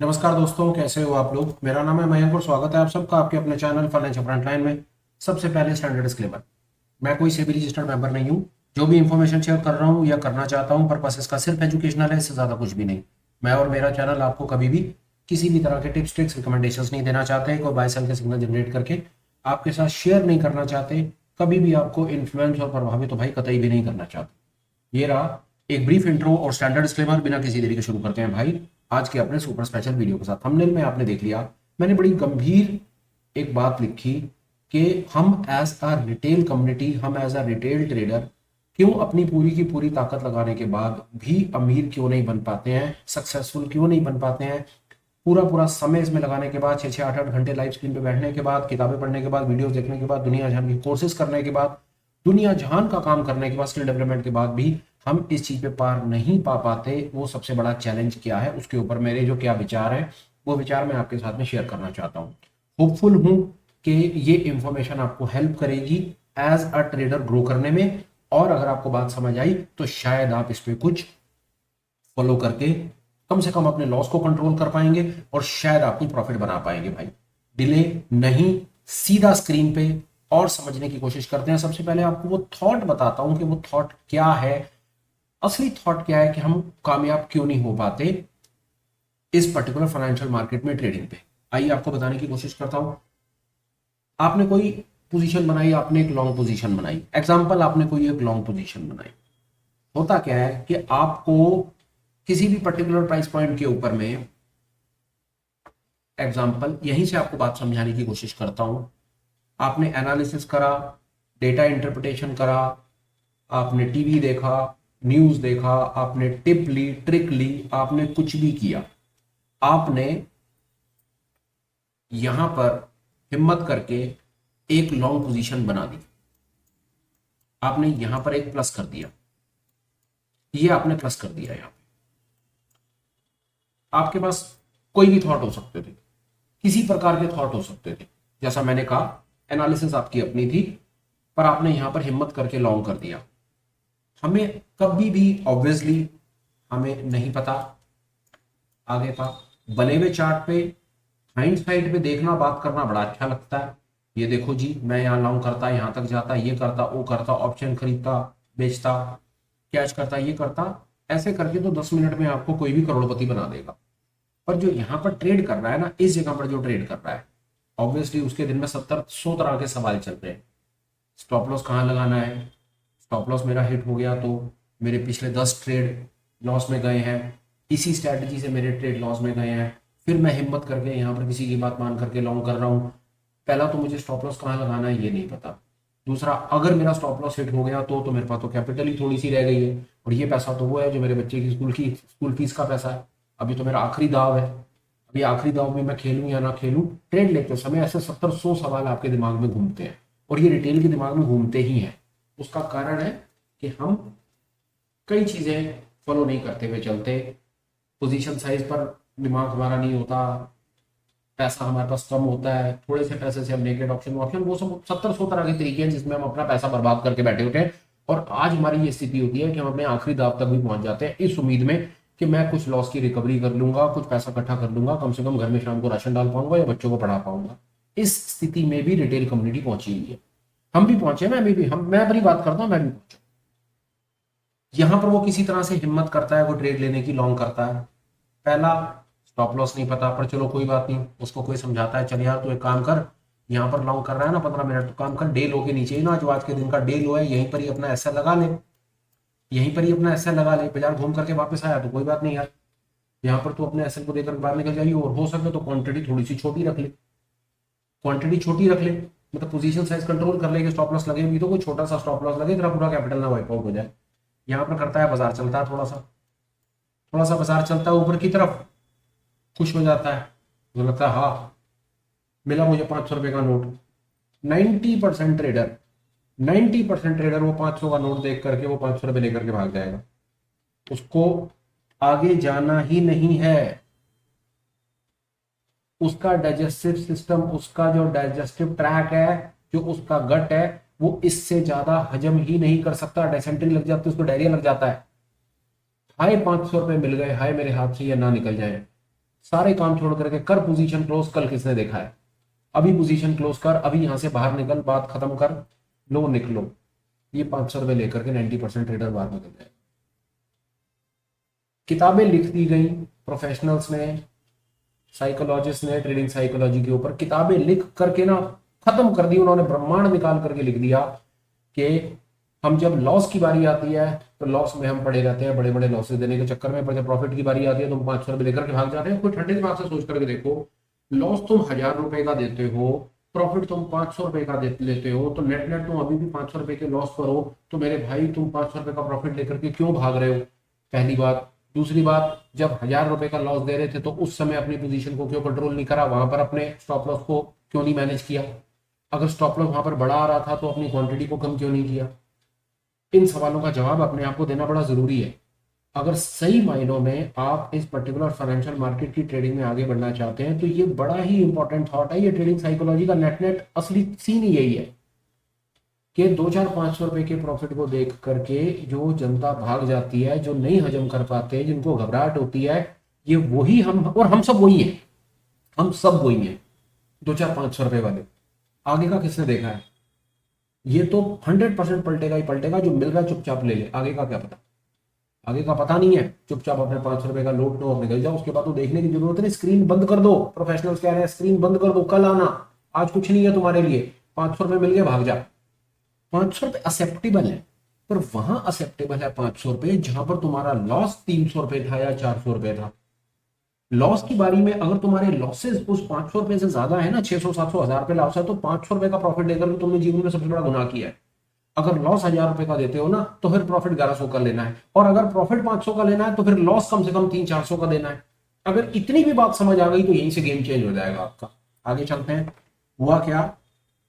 नमस्कार दोस्तों, कैसे हो आप लोग। मेरा नाम है मयंक और स्वागत है आप सबका आपके अपने चैनल फाइनेंशियल फ्रंटलाइन में। सबसे पहले स्टैंडर्ड डिस्क्लेमर, मैं कोई सेबी रजिस्टर्ड मेंबर नहीं हूँ। जो भी इंफॉर्मेशन शेयर कर रहा हूँ या करना चाहता हूँ पर्पस इसका सिर्फ एजुकेशनल है, इससे ज़्यादा कुछ भी नहीं। मैं और मेरा चैनल आपको कभी भी किसी भी तरह के टिप्स ट्रिक्स रिकमेंडेशंस नहीं देना चाहते, कोई बाय सेल के सिग्नल जनरेट करके आपके साथ शेयर नहीं करना चाहते, कभी भी आपको इन्फ्लुएंस और प्रभावित तो भाई कतई भी नहीं करना चाहते। ये रहा एक ब्रीफ इंट्रो और स्टैंडर्ड डिस्क्लेमर। बिना किसी देरी के शुरू करते हैं भाई आज के अपने सुपर स्पेशल वीडियो के साथ। थंबनेल में आपने देख लिया, मैंने बड़ी गंभीर एक बात लिखी कि हम एज अ रिटेल कम्युनिटी, हम एज अ रिटेल ट्रेडर क्यों अपनी पूरी की पूरी ताकत लगाने के बाद भी अमीर क्यों नहीं बन पाते हैं, सक्सेसफुल क्यों नहीं बन पाते हैं। पूरा पूरा समय इसमें लगाने के बाद, 6-6 8-8 घंटे लाइव स्क्रीन पे बैठने के बाद, किताबें पढ़ने के बाद, वीडियोस देखने के बाद, दुनिया जहान की कोर्सेज करने के बाद, दुनिया जहान का काम करने के बाद, स्किल डेवलपमेंट के बाद भी हम इस चीज पे पार नहीं पा पाते। वो सबसे बड़ा चैलेंज क्या है, उसके ऊपर मेरे जो क्या विचार है, वो विचार मैं आपके साथ में शेयर करना चाहता हूँ। होपफुल हूँ कि ये इंफॉर्मेशन आपको हेल्प करेगी एज अ ट्रेडर ग्रो करने में। और अगर आपको बात समझ आई तो शायद आप इस पे कुछ फॉलो करके कम से कम अपने लॉस को कंट्रोल कर पाएंगे और शायद आप कुछ प्रॉफिट बना पाएंगे। भाई डिले नहीं, सीधा स्क्रीन पे और समझने की कोशिश करते हैं। सबसे पहले आपको वो थॉट बताता हूं कि वो थॉट क्या है, असली थॉट क्या है कि हम कामयाब क्यों नहीं हो पाते इस पर्टिकुलर फाइनेंशियल मार्केट में, ट्रेडिंग पे। आइए आपको बताने की कोशिश करता हूं। आपने कोई पोजीशन बनाई, आपने एक लॉन्ग पोजीशन बनाई, एग्जांपल आपने कोई एक लॉन्ग पोजीशन बनाई। होता क्या है कि आपको किसी भी पर्टिकुलर प्राइस पॉइंट के ऊपर में, एग्जांपल यहीं से आपको बात समझाने की कोशिश करता हूं। आपने एनालिसिस करा, डेटा इंटरप्रिटेशन करा, आपने टीवी देखा, न्यूज देखा, आपने टिप ली, ट्रिक ली, आपने कुछ भी किया, आपने यहां पर हिम्मत करके एक लॉन्ग पोजीशन बना दी, आपने यहां पर एक प्लस कर दिया, ये आपने प्लस कर दिया। यहां आपके पास कोई भी थॉट हो सकते थे, किसी प्रकार के थॉट हो सकते थे। जैसा मैंने कहा, एनालिसिस आपकी अपनी थी, पर आपने यहां पर हिम्मत करके लॉन्ग कर दिया। हमें कभी भी ऑब्वियसली हमें नहीं पता आगे का, बने हुए चार्ट पे हाइंडसाइट पे देखना, बात करना बड़ा अच्छा लगता है। ये देखो जी, मैं यहाँ लॉन्ग करता, यहाँ तक जाता, ये करता, वो करता, ऑप्शन खरीदता, बेचता, कैच करता, ये करता, ऐसे करके तो 10 मिनट में आपको कोई भी करोड़पति बना देगा। पर जो यहाँ पर ट्रेड कर रहा है ना, इस जगह पर जो ट्रेड कर रहा है, ऑब्वियसली उसके दिन में 70-100 तरह के सवाल चल रहे हैं। स्टॉप लॉस कहाँ लगाना है, स्टॉप लॉस मेरा हिट हो गया तो मेरे पिछले 10 ट्रेड लॉस में गए हैं, इसी स्ट्रैटेजी से मेरे ट्रेड लॉस में गए हैं। फिर मैं हिम्मत करके यहाँ पर किसी की बात मान करके लॉन्ग कर रहा हूँ। पहला तो मुझे स्टॉप लॉस कहाँ लगाना है ये नहीं पता। दूसरा, अगर मेरा स्टॉप लॉस हिट हो गया तो मेरे पास तो कैपिटल ही थोड़ी सी रह गई है, और ये पैसा तो वो है जो मेरे बच्चे की स्कूल फीस का पैसा है। अभी तो मेरा आखिरी दाव है, अभी आखिरी दाव में मैं खेलूं या ना खेलूं। ट्रेड लेते समय ऐसे 70-100 सवाल आपके दिमाग में घूमते हैं, और ये रिटेल के दिमाग में घूमते ही हैं। उसका कारण है कि हम कई चीजें फॉलो नहीं करते हुए चलते। पोजीशन साइज पर दिमाग हमारा नहीं होता, पैसा हमारे पास कम होता है, थोड़े से पैसे से हम नेकेड ऑप्शन ऑप्शन वो सब 70-100 तरह के तरीके हैं जिसमें हम अपना पैसा बर्बाद करके बैठे होते हैं। और आज हमारी ये स्थिति होती है कि हम अपने आखिरी दाव तक भी पहुंच जाते हैं इस उम्मीद में कि मैं कुछ लॉस की रिकवरी कर लूंगा, कुछ पैसा इकट्ठा कर लूंगा, कम से कम घर में शाम को राशन डाल पाऊंगा या बच्चों को पढ़ा पाऊंगा। इस स्थिति में भी रिटेल कम्युनिटी पहुंची हुई है। हम भी पहुंचे, मैं अपनी बात करता हूँ, मैं भी पहुंचा। यहां पर वो किसी तरह से हिम्मत करता है, वो ट्रेड लेने की, लॉन्ग करता है। पहला, स्टॉप लॉस नहीं पता, पर चलो कोई बात नहीं, उसको कोई समझाता है, चल यार तू एक काम कर, यहाँ पर लॉन्ग कर रहा है ना 15 मिनट, तो काम कर, डे लो के नीचे ही ना, जो आज के दिन का डे लो है, यहीं पर ही अपना ऐसा लगा ले, यहीं पर ही अपना ऐसा लगा ले। बाजार घूम करके वापस आया तो कोई बात नहीं यार, यहाँ पर तू अपने एसएल को देकर बाहर निकल जाइए, और हो सके तो क्वांटिटी थोड़ी सी छोटी रख ले, क्वांटिटी छोटी रख ले, मतलब पोजीशन साइज कंट्रोल कर ले कि स्टॉप लॉस लगे भी तो कोई छोटा सा स्टॉप लॉस लगे, तेरा पूरा कैपिटल ना वाइप आउट हो जाए। यहाँ पर करता है, बाजार चलता है, थोड़ा सा बाजार चलता है ऊपर की तरफ, खुश हो जाता है, मुझे लगता है हाँ मिला मुझे 500 रुपए का नोट। 90% ट्रेडर वो 500 का नोट देख करके वो 500 रुपये लेकर के भाग जाएगा, उसको आगे जाना ही नहीं है। उसका डाइजेस्टिव सिस्टम, उसका जो डाइजेस्टिव ट्रैक है, जो उसका गट है, वो इससे ज्यादा हजम ही नहीं कर सकता। डायसेंट्री लग जाती है, उसको डायरिया लग जाता है। हाय 500 रुपये मिल गए, हाय मेरे हाथ से ये ना निकल जाए। सारे काम छोड़ करके कर पोजीशन क्लोज। कल किसने देखा है? अभी पोजीशन क्लोज कर, अभी यहां से बाहर निकल, बात खत्म कर, लो निकलो। ये 500 रुपए लेकर के 90% ट्रेडर बाहर निकल गए। किताबें लिख दी गई प्रोफेशनल्स ने, साइकोलॉजिस्ट ने, ट्रेडिंग साइकोलॉजी के ऊपर किताबें लिख करके ना खत्म कर दी उन्होंने, ब्रह्मांड निकाल करके लिख दिया कि हम जब लॉस की बारी आती है तो लॉस में हम पड़े रहते हैं, बड़े बड़े लॉसेस देने के चक्कर में, पर जब प्रॉफिट की बारी आती है तो हम 500 रुपए लेकर के भाग जाते हैं। कोई ठंडे दिमाग से सोच करके देखो, लॉस तुम 1000 रुपए का देते हो, प्रॉफिट तुम 500 रुपए का लेते हो, तो नेट नेट तुम अभी भी 500 रुपए के लॉस पर हो, तो मेरे भाई तुम 500 रुपए का प्रॉफिट लेकर के क्यों भाग रहे हो? पहली बात। दूसरी बात, जब 1000 रुपए का लॉस दे रहे थे तो उस समय अपनी पोजीशन को क्यों कंट्रोल नहीं करा? वहां पर अपने स्टॉप लॉस को क्यों नहीं मैनेज किया? अगर स्टॉप लॉस वहां पर बढ़ा आ रहा था तो अपनी क्वांटिटी को कम क्यों नहीं किया? इन सवालों का जवाब अपने आप को देना बड़ा जरूरी है। अगर सही मायनों में आप इस पर्टिकुलर फाइनेंशियल मार्केट की ट्रेडिंग में आगे बढ़ना चाहते हैं तो ये बड़ा ही इंपॉर्टेंट थॉट है। ये ट्रेडिंग साइकोलॉजी का नेट नेट असली सीन ही यही है कि 2-4-500 रुपए के प्रॉफिट को देख करके जो जनता भाग जाती है, जो नहीं हजम कर पाते, जिनको घबराहट होती है, ये वही हम, और हम सब वही है, हम सब वही है 2-4-500 रुपए वाले। आगे का किसने देखा है? ये तो 100% पलटेगा ही पलटेगा। जो मिल रहा है चुपचाप ले ले, आगे का क्या पता? आगे का पता नहीं है, चुपचाप अपने 500 रुपए का लोट लो और निकल जाओ। उसके बाद तो देखने की जरूरत नहीं, स्क्रीन बंद कर दो। प्रोफेशनल्स कह रहे हैं स्क्रीन बंद कर दो, कल आना, आज कुछ नहीं है तुम्हारे लिए। 500 रुपए मिल गए, भाग जा। 500 रुपए एक्सेप्टेबल है, पर वहां एक्सेप्टेबल है 500 रुपए जहां पर तुम्हारा लॉस 300 रुपए था या 400 रुपए था। लॉस की बारी में अगर तुम्हारे लॉसेस उस 500 रुपए से ज्यादा है ना, 600-700 1000 रुपए लॉस है, तो 500 रुपए का प्रॉफिट लेकर तुमने जीवन में सबसे बड़ा गुनाह किया है। अगर लॉस 1000 रुपए का देते हो ना, तो फिर प्रॉफिट 1100 का लेना है, और अगर प्रॉफिट 500 का लेना है तो फिर लॉस कम से कम 300-400 का देना है। अगर इतनी भी बात समझ आ गई तो यहीं से गेम चेंज हो जाएगा आपका। आगे चलते हैं। हुआ क्या,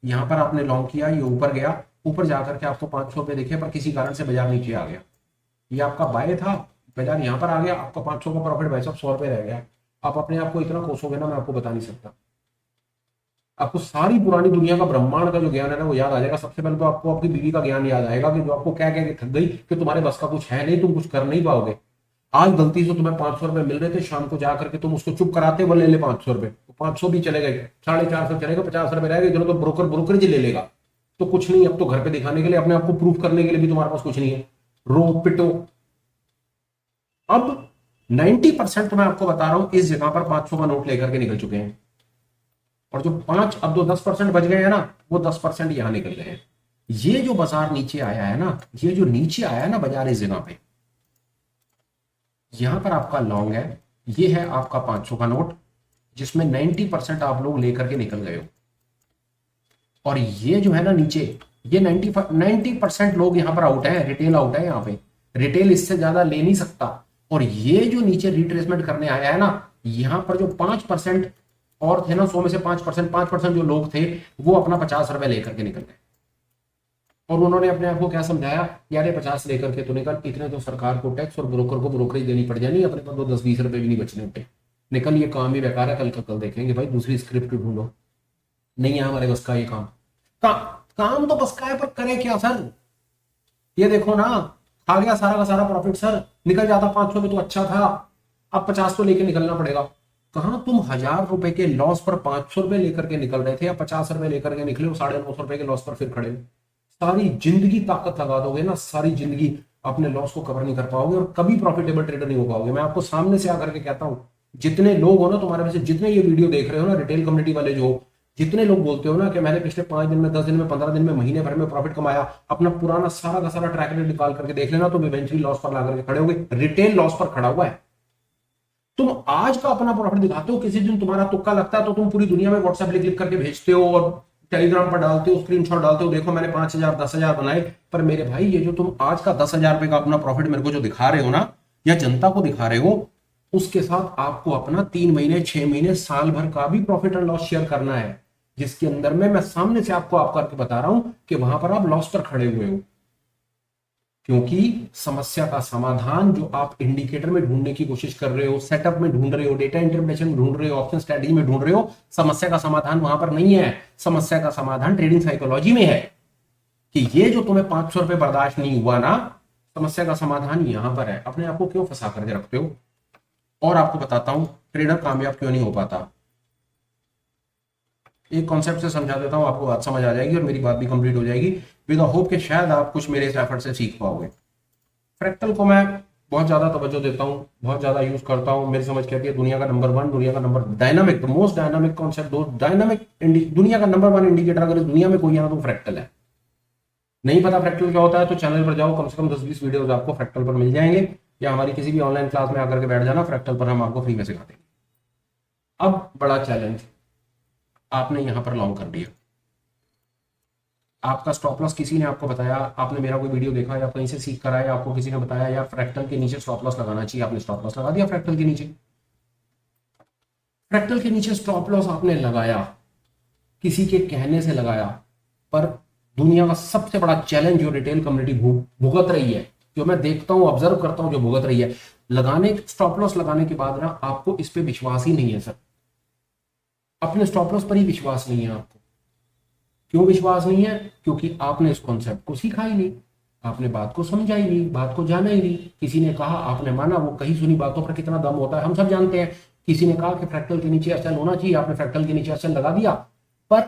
यहां पर आपने लॉन्ग किया, ये ऊपर गया, ऊपर जाकर के आपको 500 रुपए दिखे, पर किसी कारण से बाजार नीचे आ गया। ये आपका बाय था, बाजार यहां पर आ गया, आपका 500 का प्रॉफिट भाई साहब 100 रुपए रह गया। आप अपने आप को इतना कोसोगे ना, मैं आपको बता नहीं सकता। आपको सारी पुरानी दुनिया का, ब्रह्मांड का जो ज्ञान है ना, वो याद आ जाएगा। सबसे पहले तो आपको आपकी बीवी का ज्ञान याद आएगा कि जो आपको कह के थक गई कि तुम्हारे बस का कुछ है नहीं, तुम कुछ कर नहीं पाओगे। आज गलती से तुम्हें 500 रुपए मिल रहे थे, शाम को जाकर के तुम उसको चुप कराते, वो ले ले 500 रुपए, 500 भी चले गए, 450 चले गए, 50 रुपए रह गए, चलो तो ब्रोकरेज ले लेगा। तो कुछ नहीं, अब तो घर पे दिखाने के लिए, अपने आपको प्रूफ करने के लिए भी तुम्हारे पास कुछ नहीं है, रो पिटो। अब 90% तो मैं आपको बता रहा हूं इस जगह पर 500 का नोट लेकर के निकल चुके हैं, और जो 5 अब जो 10% बच गए हैं ना, वो 10% यहां निकल गए हैं। ये जो बाजार नीचे आया है ना, ये जो नीचे आया है ना बाजार इस जगह पे, यहां पर आपका लॉन्ग है, ये है आपका 500 का नोट, जिसमें 90% आप लोग लेकर के निकल गए हो। और ये जो है ना नीचे, ये 90% लोग यहां पर आउट है, रिटेल आउट है, यहां पे रिटेल इससे ज्यादा ले नहीं सकता। और ये जो नीचे रिट्रेसमेंट करने आया है ना, यहां पर जो 5% और थे ना, 100 में से 5% जो लोग थे, वो अपना 50 रुपए लेकर के निकल गए। और उन्होंने अपने आप को क्या समझाया, यार ये 50 लेकर के तो निकल, इतने तो सरकार को टैक्स और ब्रोकर को ब्रोकरेज देनी पड़ जानी, अपने पास तो 10-20 रुपए भी नहीं बचने होते, निकल, ये काम ही बेकार है, कल का कल देखेंगे भाई, दूसरी स्क्रिप्ट ढूंढो। नहीं है हमारे बस का ये काम तो बस का है, पर करे क्या सर? ये देखो ना, खा गया सारा का सारा प्रॉफिट सर, निकल जाता 500 में तो अच्छा था, अब 50 तो लेके निकलना पड़ेगा। कहां तुम 1000 रुपए के लॉस पर 500 रुपए लेकर के निकल रहे थे, या 50 रुपए लेकर के निकले हो, 950 रुपए के लॉस पर फिर खड़े हो। सारी जिंदगी ताकत लगा दोगे ना, सारी जिंदगी अपने लॉस को कवर नहीं कर पाओगे और कभी प्रॉफिटेबल ट्रेडर नहीं हो पाओगे। मैं आपको सामने से आकर के कहता हूं, जितने लोग हो ना तुम्हारे में से, जितने ये वीडियो देख रहे हो ना, रिटेल कम्युनिटी वाले जो हो, जितने लोग बोलते हो ना कि मैंने पिछले 5 दिन में, 10 दिन में, 15 दिन में, महीने भर में प्रॉफिट कमाया, अपना पुराना सारा का सारा ट्रैक रेट निकाल करके देख लेना, तो इवेंचुअली लॉस पर ला करके खड़े होगे। रिटेल लॉस पर खड़ा हुआ है। तुम आज का अपना प्रॉफिट दिखाते हो, किसी दिन तुम्हारा तुक्का लगता है तो तुम पूरी दुनिया में व्हाट्सएप लिख करके भेजते हो और टेलीग्राम पर डालते हो, स्क्रीनशॉट डालते हो, देखो मैंने 5000 10,000 बनाए। पर मेरे भाई, ये जो तुम आज का 10,000 रुपए का अपना प्रॉफिट मेरे को जो दिखा रहे हो ना, या जनता को दिखा रहे हो, उसके साथ आपको अपना 3 महीने, 6 महीने, साल भर का भी प्रॉफिट एंड लॉस शेयर करना है, जिसके अंदर में मैं सामने से आपको आप करके बता रहा हूं कि वहां पर आप लॉस पर खड़े हुए हो। क्योंकि समस्या का समाधान जो आप इंडिकेटर में ढूंढने की कोशिश कर रहे हो, सेटअप में ढूंढ रहे हो, डेटा इंटरप्रिटेशन में ढूंढ रहे हो, ऑप्शन स्ट्रेटजी में ढूंढ रहे हो, समस्या का समाधान वहां पर नहीं है। समस्या का समाधान ट्रेडिंग साइकोलॉजी में है कि ये जो तुम्हें 500 रुपए बर्दाश्त नहीं हुआ ना, समस्या का समाधान यहां पर है। अपने आप को क्यों फंसा करके रखते हो? और आपको बताता हूं ट्रेडर कामयाब क्यों नहीं हो पाता। एक कॉन्सेप्ट से समझा देता हूं, आपको बात समझ आ जाएगी और मेरी बात भी कंप्लीट हो जाएगी विद द होप कि शायद आप कुछ मेरे इस एफर्ट से सीख पाओगे। फ्रैक्टल को मैं बहुत ज्यादा तवज्जो देता हूँ, बहुत ज्यादा यूज करता हूँ। मेरी समझ कहती है दुनिया का नंबर वन, दुनिया का number dynamic, the most dynamic concept, दो डायनामिक दुनिया का नंबर वन इंडिकेटर अगर इस दुनिया में कोई है तो फ्रैक्टल है। नहीं पता फ्रैक्टल क्या होता है तो चैनल पर जाओ, कम से कम 10-20 वीडियोस आपको फ्रैक्टल पर मिल जाएंगे, या हमारी किसी भी ऑनलाइन क्लास में आकर के बैठ जाना, फ्रैक्टल पर हम आपको फ्री में सिखा देंगे। अब बड़ा चैलेंज आपने यहां पर लॉन्ग कर दिया, आपका स्टॉप लॉस किसी ने आपको बताया, आपने मेरा कोई वीडियो देखा या कहीं से सीख कर आया, आपको किसी ने बताया यार फ्रैक्टल के नीचे स्टॉप लॉस लगाना चाहिए, आपने स्टॉप लॉस लगा दिया फ्रैक्टल के नीचे। फ्रैक्टल के नीचे स्टॉप लॉस आपने लगाया, किसी के कहने से लगाया, पर दुनिया का सबसे बड़ा चैलेंज जो रिटेल कम्युनिटी भुगत रही है, जो मैं देखता हूं ऑब्जर्व करता हूं जो भुगत रही है, लगाने स्टॉप लॉस लगाने के बाद ना आपको इस पे विश्वास ही नहीं है सर, अपने स्टॉप लॉस पर ही विश्वास नहीं है आपको। क्यों विश्वास नहीं है? क्योंकि आपने इस कॉन्सेप्ट को सीखा ही नहीं, आपने बात को समझा ही नहीं, बात को जाना ही नहीं। किसी ने कहा आपने माना, वो कहीं सुनी बातों पर कितना दम होता है हम सब जानते हैं। किसी ने कहा कि फ्रैक्टल के नीचे एसएल होना चाहिए, आपने फ्रैक्टल के नीचे एसएल लगा दिया, पर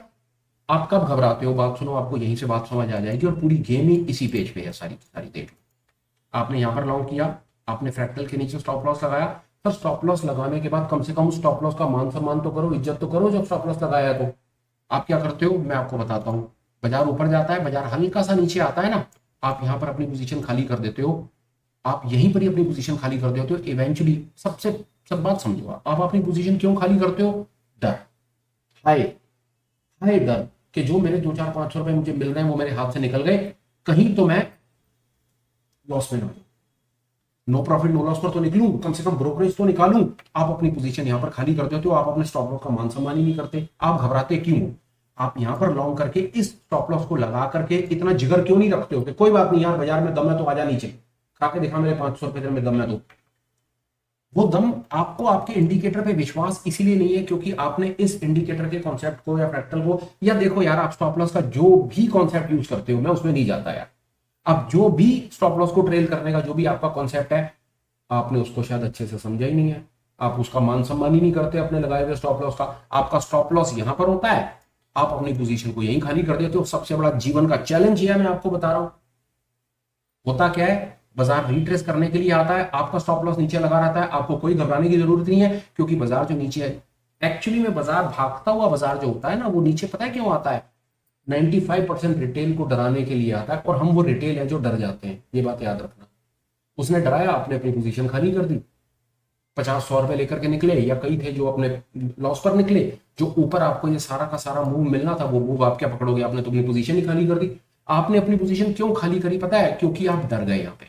आप कब घबराते हो? बात सुनो, आपको यहीं से बात समझ आ जाएगी और पूरी गेम ही इसी पेज पे है सारी सारी। देख लो, आपने यहां पर लॉन्ग किया, आपने फ्रैक्टल के नीचे स्टॉप लॉस लगाया, पर स्टॉप लॉस लगाने के बाद कम से कम स्टॉप लॉस का मान सम्मान तो करो, इज्जत तो करो। जब स्टॉप लॉस लगाया तो आप क्या करते हो मैं आपको बताता हूं। बाजार ऊपर जाता है, बाजार हल्का सा नीचे आता है ना, आप यहां पर अपनी पोजीशन खाली कर देते हो, आप यहीं पर ही अपनी पोजीशन खाली कर देते हो। इवेंचुअली सब बात समझो, आप अपनी पोजीशन क्यों खाली करते हो? डर, हाय हाय डर कि जो मेरे 2-4-500 रुपए मुझे मिल रहे हैं वो मेरे हाथ से निकल गए, कहीं तो मैं लॉस में ना हूं, नो प्रॉफिट नो लॉस पर तो निकलूं, कम से कम ब्रोकरेज तो निकालूं। आप अपनी पोजीशन यहां पर खाली कर देते हो, आप अपने स्टॉप लॉस का मान सम्मान ही नहीं करते। आप घबराते क्यों? आप यहां पर लॉन्ग करके इस स्टॉप लॉस को लगा करके इतना जिगर क्यों नहीं रखते हो कि कोई बात नहीं यार, बाजार में दम है तो आजा नीचे, खा के दिखा मेरे 500 रुपए में दम है। तो वो दम आपको आपके इंडिकेटर पे विश्वास इसीलिए नहीं है क्योंकि आपने इस इंडिकेटर के कॉन्सेप्ट को या फ्रैक्टल को, या देखो यार आप स्टॉप लॉस का जो भी कॉन्सेप्ट यूज करते हो मैं उसमें नहीं जाता यार, अब जो भी स्टॉप लॉस को ट्रेल करने का जो भी आपका कॉन्सेप्ट है आपने उसको शायद अच्छे से समझा ही नहीं है, आप उसका मान सम्मान ही नहीं करते अपने लगाए हुए स्टॉप लॉस का। आपका स्टॉप लॉस यहां पर होता है, आप अपनी पोजीशन को यहीं खाली कर देते हो। सबसे बड़ा जीवन का चैलेंज यह मैं आपको बता रहा हूं। होता क्या है, बाजार रिट्रेस करने के लिए आता है, आपका स्टॉप लॉस नीचे लगा रहता है, आपको कोई घबराने की जरूरत नहीं है क्योंकि बाजार जो नीचे है, एक्चुअली में बाजार भागता हुआ बाजार जो होता है ना वो नीचे पता है क्यों आता है? 95% रिटेल को डराने के लिए आता है, और हम वो रिटेल है जो डर जाते हैं, ये बात याद रखना। उसने डराया, आपने अपनी पोजीशन खाली कर दी, 50-100 रुपए लेकर के निकले, या कई थे जो अपने लॉस पर निकले, जो ऊपर आपको ये सारा का सारा मूव मिलना था वो मूव आप क्या पकड़ोगे, आपने तो अपनी पोजीशन ही खाली कर दी। आपने अपनी पोजीशन क्यों खाली करी पता है? क्योंकि आप डर गए यहाँ पे,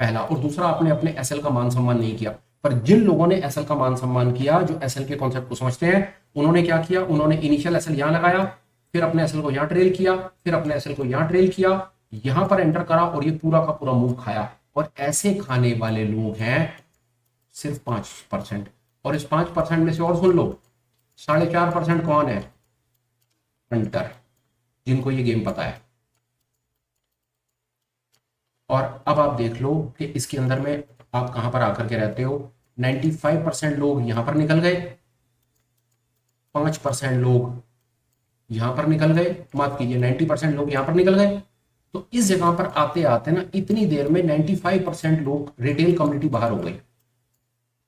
पहला। और दूसरा, आपने अपने एसएल का मान सम्मान नहीं किया। पर जिन लोगों ने एसएल का मान सम्मान किया, जो एसएल के कॉन्सेप्ट को समझते हैं, उन्होंने क्या किया, उन्होंने इनिशियल एसएल यहां लगाया, फिर अपने एसएल को यहां ट्रेल किया, फिर अपने एसएल को यहां ट्रेल किया, यहां पर एंटर करा और ये पूरा का पूरा मूव खाया। और ऐसे खाने वाले लोग हैं सिर्फ 5%, और इस 5% में से और सुन लो 4.5% कौन है? हंटर, जिनको ये गेम पता है। और अब आप देख लो कि इसके अंदर में आप कहां पर आकर के रहते हो। 95% लोग यहां पर निकल गए, 5% लोग यहां पर निकल गए, माफ कीजिए 90% लोग यहां पर निकल गए। तो इस जगह पर आते आते ना इतनी देर में 95% लोग रिटेल कम्युनिटी बाहर हो गई,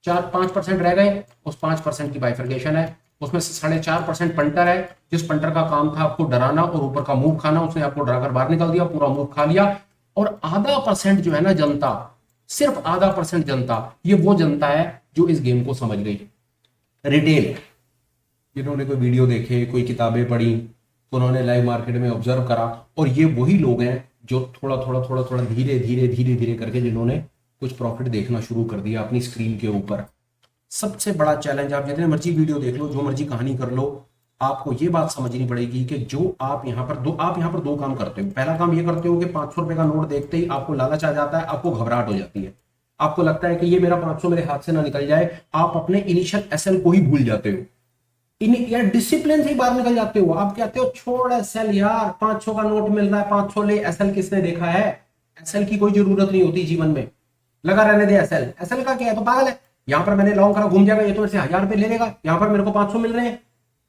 4-5% रह गए। उस 5% की बाइफर्केशन है, उसमें से 4.5% पंटर है, जिस पंटर का काम था आपको डराना और ऊपर का मूव खाना, उसने आपको डराकर बाहर निकाल दिया, पूरा मूव खा लिया। और आधा परसेंट जो है ना जनता, सिर्फ आधा परसेंट जनता, ये वो जनता है जो इस गेम को समझ गई, रिटेल, जिन्होंने कोई वीडियो देखे, कोई किताबें पढ़ी, उन्होंने लाइव मार्केट में ऑब्जर्व करा। और ये वही लोग हैं जो थोड़ा थोड़ा धीरे धीरे करके जिन्होंने कुछ प्रॉफिट देखना शुरू कर दिया अपनी स्क्रीन के ऊपर। सबसे बड़ा चैलेंज, आप जितने मर्जी वीडियो देख लो, जो मर्जी कहानी कर लो, आपको ये बात समझनी पड़ेगी कि जो आप यहां पर दो काम करते हो। पहला काम ये करते हो कि 500 रुपए का नोट देखते ही आपको लालच आ जाता है, आपको घबराहट हो जाती है, आपको लगता है कि ये मेरा 500 मेरे हाथ से ना निकल जाए, आप अपने इनिशियल एसएल को ही भूल जाते हो, यार डिसिप्लिन से ही बाहर निकल जाते हो। आप कहते हो छोड़ एसएल यार, 500 का नोट मिल रहा है 500 ले, एसएल किसने देखा है? एसएल की कोई जरूरत नहीं होती जीवन में, लगा रहने दे एसएल, एसएल का क्या है, तो पागल है, यहां पर मैंने लॉन्ग करा, घूम जाएगा, ये तो मेरे से 1000 रुपए ले लेगा, यहां पर मेरे को 500 मिल रहे हैं,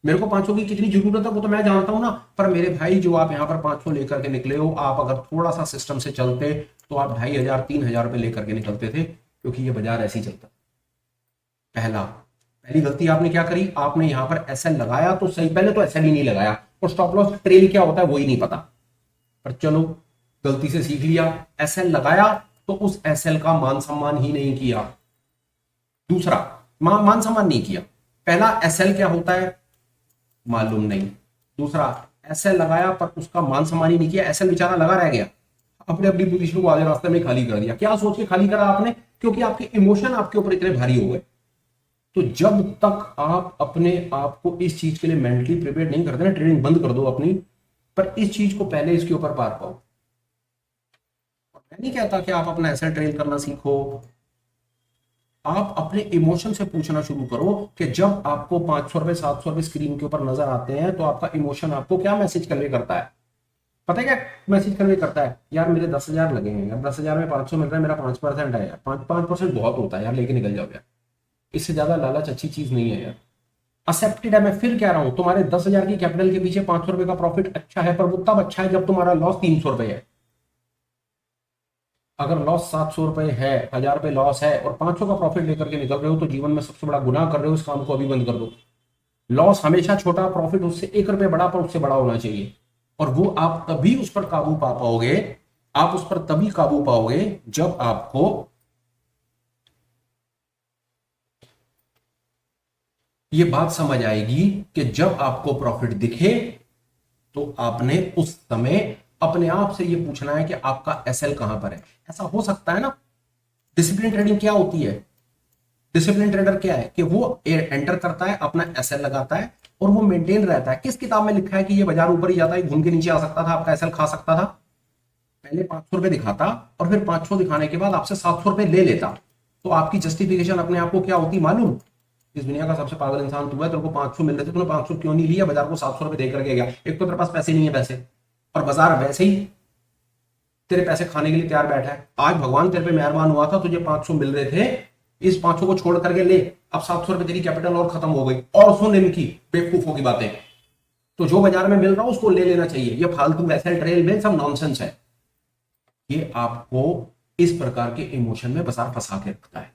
मेरे को 500 की कितनी जरूरत है वो तो मैं जानता हूं ना। पर मेरे भाई जो आप यहाँ पर 500 लेकर के निकले हो, आप अगर थोड़ा सा सिस्टम से चलते तो आप 2500 3000 रुपए लेकर के निकलते थे, क्योंकि ये बाजार ऐसे ही चलता। पहली गलती आपने क्या करी, आपने यहां पर एसएल लगाया तो सही, पहले तो एसएल ही नहीं लगाया, और स्टॉप लॉस ट्रेल क्या होता है वही नहीं पता। पर चलो गलती से सीख लिया, एसएल लगाया तो उस एसएल का मान सम्मान ही नहीं किया। दूसरा, मान सम्मान नहीं किया। पहला, एसएल क्या होता है मालूम नहीं। दूसरा, एसएल लगाया पर उसका मान सम्मान ही नहीं किया, एसएल बेचारा लगा रह गया, अपने अपनी पोजीशन को आधे रास्ते में खाली कर दिया। क्या सोच के खाली करा आपने, क्योंकि आपके इमोशन आपके ऊपर इतने भारी हो गए। तो जब तक आप अपने आप को इस चीज के लिए मेंटली प्रिपेयर नहीं करते ना, ट्रेडिंग बंद कर दो अपनी, पर इस चीज को पहले इसके ऊपर पार पाओ। मैं नहीं कहता कि आप अपना एसेट ट्रेल करना सीखो, आप अपने इमोशन से पूछना शुरू करो कि जब आपको 500 रुपए 700 रुपए स्क्रीन के ऊपर नजर आते हैं तो आपका इमोशन आपको क्या मैसेज कन्वे करता है। पता है क्या मैसेज कन्वे करता है, यार मेरे 10,000 लगे हैं यार, 10,000 में 500 मिल रहा है, मेरा 5% है यार, 5% बहुत होता है यार, लेके निकल जाओ यार, इससे ज्यादा लालच अच्छी चीज नहीं है यार। एक्सेप्टेड है, मैं फिर कह रहा हूं, तुम्हारे 10,000 की कैपिटल के पीछे 500 रुपए का प्रॉफिट अच्छा है, पर वो तब अच्छा है जब तुम्हारा लॉस 300 रुपए है। अगर लॉस 700 रुपए है, 1000 रुपए लॉस है और 500 का प्रॉफिट लेकर के निकल रहे हो, तो जीवन में सबसे बड़ा गुनाह कर रहे हो, इस काम को अभी बंद कर दो। लॉस हमेशा छोटा, प्रॉफिट उससे 1 रुपए बड़ा, पर उससे बड़ा होना चाहिए। और वो आप तभी उस पर काबू पा पाओगे, आप उस पर तभी काबू पाओगे जब आपको ये बात समझ आएगी कि जब आपको प्रॉफिट दिखे तो आपने उस समय अपने आप से ये पूछना है कि आपका एसएल कहां पर है। ऐसा हो सकता है ना। डिसिप्लिन ट्रेडिंग क्या होती है, डिसिप्लिन ट्रेडर क्या है कि वो एंटर करता है, अपना एसएल लगाता है और वो मेंटेन रहता है। किस किताब में लिखा है कि ये बाजार ऊपर ही जाता है, घूम के नीचे आ सकता था, आपका एसएल खा सकता था। पहले 500 रुपए दिखाता और फिर 500 दिखाने के बाद आपसे 700 रुपए ले लेता, तो आपकी जस्टिफिकेशन अपने आप को क्या होती मालूम, इस दुनिया का सबसे पागल इंसान तू है, तेरे को 500 मिल रहे थे, तूने 500 क्यों नहीं लिया, बाजार को 700 रुपए देकर के गया। एक तो तेरे पास पैसे नहीं है पैसे, और बाजार वैसे ही तेरे पैसे खाने के लिए तैयार बैठा है। आज भगवान तेरे पे मेहरबान हुआ था, तुझे 500 मिल रहे थे, इस 500 को छोड़ करके ले, अब 700 रुपए तेरी कैपिटल और खत्म हो गई। और सुन इनकी बेवकूफों की बातें, तो जो बाजार में मिल रहा है उसको ले लेना चाहिए, ये फालतू एसएल ट्रेल में सब नॉनसेंस है। ये आपको इस प्रकार के इमोशन में बाजार फंसा के रखता है,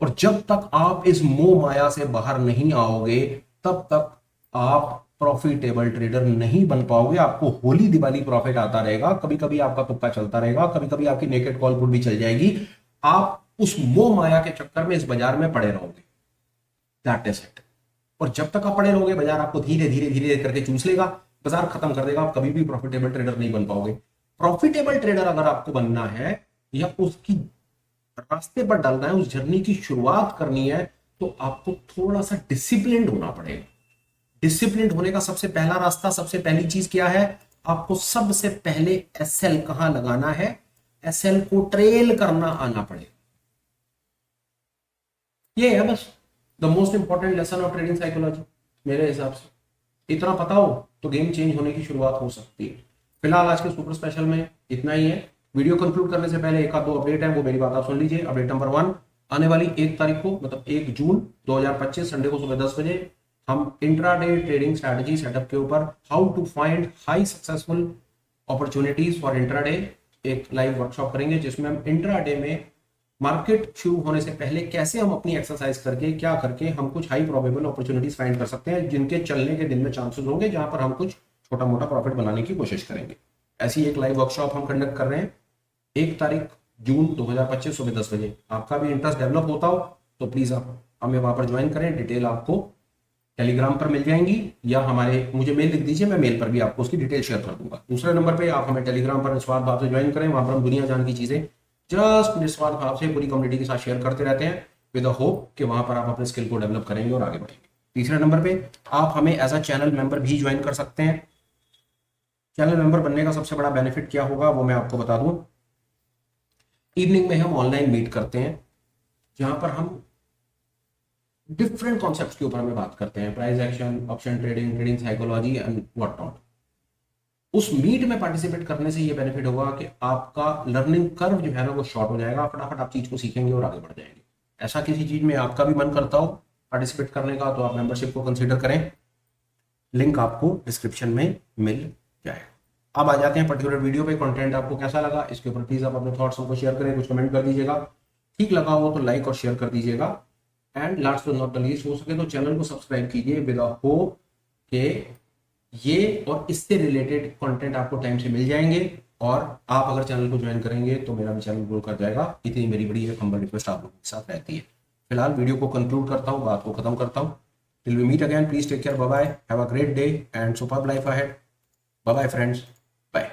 और जब तक आप इस मोह माया से बाहर नहीं आओगे तब तक आप प्रॉफिटेबल ट्रेडर नहीं बन पाओगे। आपको होली दिवाली प्रॉफिट आता रहेगा, कभी कभी आपका तुक्का चलता रहेगा, कभी कभी आपकी नेकेड कॉल पुट भी चल जाएगी, आप उस मोह माया के चक्कर में इस बाजार में पड़े रहोगे। That is it. और जब तक आप पड़े रहोगे बाजार आपको धीरे धीरे धीरे करके चूस लेगा, बाजार खत्म कर देगा, आप कभी भी प्रॉफिटेबल ट्रेडर नहीं बन पाओगे। प्रॉफिटेबल ट्रेडर अगर आपको बनना है या उसकी रास्ते पर डालना है, उस जर्नी की शुरुआत करनी है, तो आपको थोड़ा सा डिसिप्लिन होना पड़ेगा। डिसिप्लिन होने का सबसे पहला रास्ता, सबसे पहली चीज क्या है, आपको सबसे पहले एसएल कहां लगाना है, एसएल को ट्रेल करना आना पड़ेगा। ये है बस the most important lesson of trading psychology मेरे हिसाब से। इतना पता हो तो गेम चेंज होने की शुरुआत हो सकती है। फिलहाल आज के सुपर स्पेशल में इतना ही है। वीडियो कंक्लूड करने से पहले एक आध दो अपडेट है, वो मेरी बात आप सुन लीजिए। अपडेट नंबर 1, आने वाली 1 तारीख को मतलब 1 जून 2025 संडे को सुबह 10 बजे हम इंट्राडे ट्रेडिंग स्ट्रैटेजी सेटअप के ऊपर how to find high successful opportunities for intraday एक लाइव वर्कशॉप करेंगे, जिसमें हम इंट्राडे में मार्केट शुरू होने से पहले कैसे हम अपनी एक्सरसाइज करके क्या करके हम कुछ हाई प्रोबेबल अपॉर्चुनिटीज फाइंड कर सकते हैं, जिनके चलने के दिन में चांसेस होंगे, जहां पर हम कुछ छोटा मोटा प्रॉफिट बनाने की कोशिश करेंगे। ऐसी एक लाइव वर्कशॉप हम कंडक्ट कर रहे हैं 1 तारीख जून 2025 सुबह 10 बजे। आपका भी इंटरेस्ट डेवलप होता हो तो प्लीज आप हमें वहां पर ज्वाइन करें। डिटेल आपको टेलीग्राम पर मिल जाएंगी, या मुझे मेल लिख दीजिए, मैं मेल पर भी आपको उसकी डिटेल शेयर कर दूंगा। दूसरे नंबर पे आप हमें टेलीग्राम पर निस्वार्थ भाव से ज्वाइन करें, वहां पर हम दुनिया जान की चीजें जस्ट निस्वार्थ भाव से पूरी कम्युनिटी के साथ शेयर करते रहते हैं, विद द होप कि वहां पर आप अपने स्किल को डेवलप करेंगे और आगे बढ़ेंगे। तीसरे नंबर पे आप हमें एज अ चैनल मेंबर भी ज्वाइन कर सकते हैं। चैनल मेंबर बनने का सबसे बड़ा बेनिफिट क्या होगा वो मैं आपको बता दूं। इवनिंग में हम ऑनलाइन मीट करते हैं, जहां पर हम डिफरेंट कॉन्सेप्ट्स के ऊपर हमें बात करते हैं, price action, option trading, trading psychology and what not. उस मीट में पार्टिसिपेट करने से ये बेनिफिट होगा कि आपका लर्निंग कर्व जो है ना वो शॉर्ट हो जाएगा, फटाफट आप चीज को सीखेंगे और आगे बढ़ जाएंगे। ऐसा किसी चीज में आपका भी मन करता हो पार्टिसिपेट करने का, तो आप मेंबरशिप को कंसीडर करें। लिंक आपको डिस्क्रिप्शन में मिल जाए। अब आ जाते हैं पर्टिकुलर वीडियो पे। कंटेंट आपको कैसा लगा इसके ऊपर प्लीज आप अपने थॉट्स हमको शेयर करें, कुछ कमेंट कर दीजिएगा। ठीक लगा हो तो लाइक और शेयर कर दीजिएगा। And last but not the least, हो सके तो चैनल को सब्सक्राइब कीजिए विद होप कि ये और इससे रिलेटेड कंटेंट आपको टाइम से मिल जाएंगे, और आप अगर चैनल को ज्वाइन करेंगे तो मेरा भी चैनल ग्रो कर जाएगा। इतनी मेरी बड़ी एक हम्बल रिक्वेस्ट आप लोगों के साथ रहती है। फिलहाल वीडियो को कंक्लूड करता हूँ, बात को खत्म करता हूँ। Till we meet again, please take care, bye bye, have a great day and superb life ahead. Bye bye friends, bye.